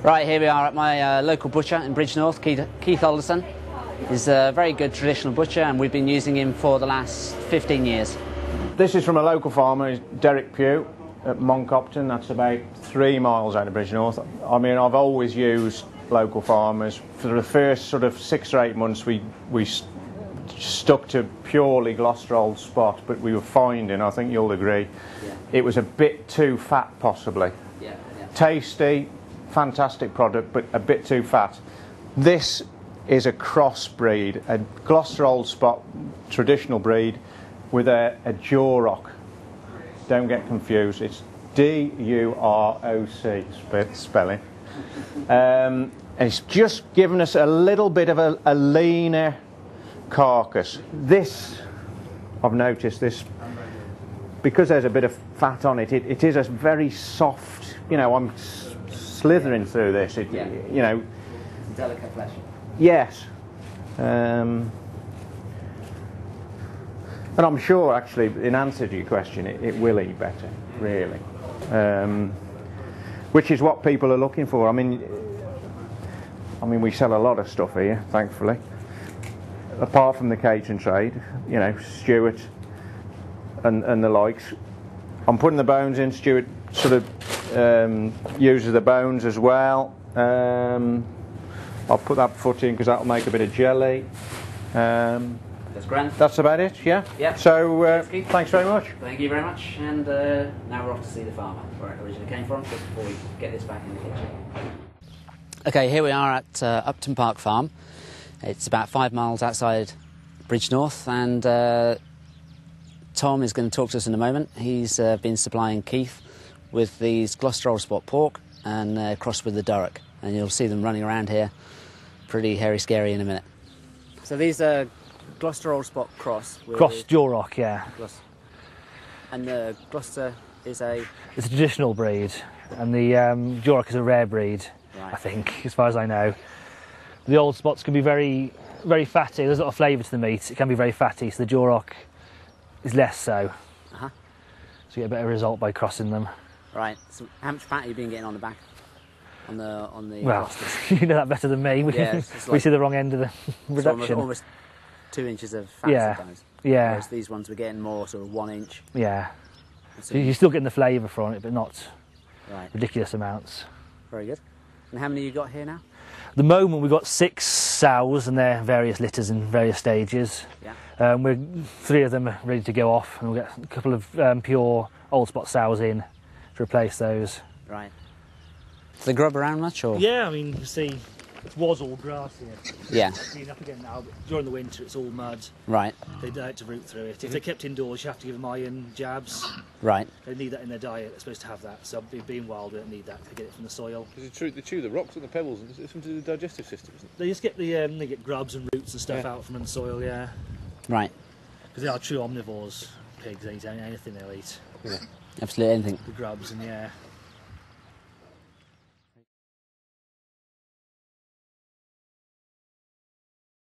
Right, here we are at my local butcher in Bridgnorth, Keith Alderson. He's a very good traditional butcher and we've been using him for the last 15 years. This is from a local farmer, Derek Pugh at Moncopton. That's about 3 miles out of Bridgnorth. I mean, I've always used local farmers. For the first sort of 6 or 8 months we stuck to purely Gloucester Old Spot, but we were finding, I think you'll agree, it was a bit too fat possibly. Tasty, fantastic product, but a bit too fat. This is a crossbreed, a Gloucester Old Spot traditional breed with a Duroc. Don't get confused, it's D-U-R-O-C spelling. And it's just given us a little bit of a leaner carcass. This, I've noticed this, because there's a bit of fat on it, it is a very soft, you know, I'm slithering through this, you know. Delicate flesh. Yes. And I'm sure, actually, in answer to your question, it will eat better, really. Which is what people are looking for. I mean, we sell a lot of stuff here, thankfully. Apart from the catering trade, you know, Stuart and the likes. I'm putting the bones in. Stuart sort of uses the bones as well. I'll put that foot in because that'll make a bit of jelly. That's grand. That's about it, yeah? Yep. So, thanks very much. Thank you very much. And now we're off to see the farmer, where it originally came from, just before we get this back in the kitchen. Okay, here we are at Upton Park Farm. It's about 5 miles outside Bridgnorth, and Tom is going to talk to us in a moment. He's been supplying Keith with these Gloucester Old Spot pork and crossed with the Duroc, and you'll see them running around here pretty hairy scary in a minute. So these are Gloucester Old Spot cross Duroc, yeah. And the Gloucester is a... It's a traditional breed, and the Duroc is a rare breed, right. I think, as far as I know. The Old Spots can be very, very fatty. There's a lot of flavour to the meat. It can be very fatty, so the Duroc is less so. So you get a better result by crossing them. Right. So how much fat have you been getting on the back? On the well, Gloucesters? You know that better than me. We see the wrong end of the reduction. So almost 2 inches of fat sometimes. Yeah. Whereas these ones we're getting more sort of 1 inch. Yeah. So you're still getting the flavour from it, but not ridiculous amounts. Very good. And how many you got here now? At the moment we've got 6 sows, and they're various litters in various stages. Yeah. 3 of them are ready to go off, and we'll get a couple of pure Old Spot sows in to replace those. Right. Do they grub around much, or? Yeah, I mean, you see, it was all grass here. Yeah. It's cleaned up again now, but during the winter it's all mud. Right. They like to root through it. If they're kept indoors, you have to give them iron jabs. Right. They need that in their diet. They're supposed to have that. So being wild, they don't need that. They get it from the soil. They chew the rocks and the pebbles, and it's into the digestive system, isn't it? They just get they get grubs and roots and stuff out from the soil, yeah. Right. Because they are true omnivores. Pigs, they eat anything they'll eat. Yeah. Absolutely anything. The grubs and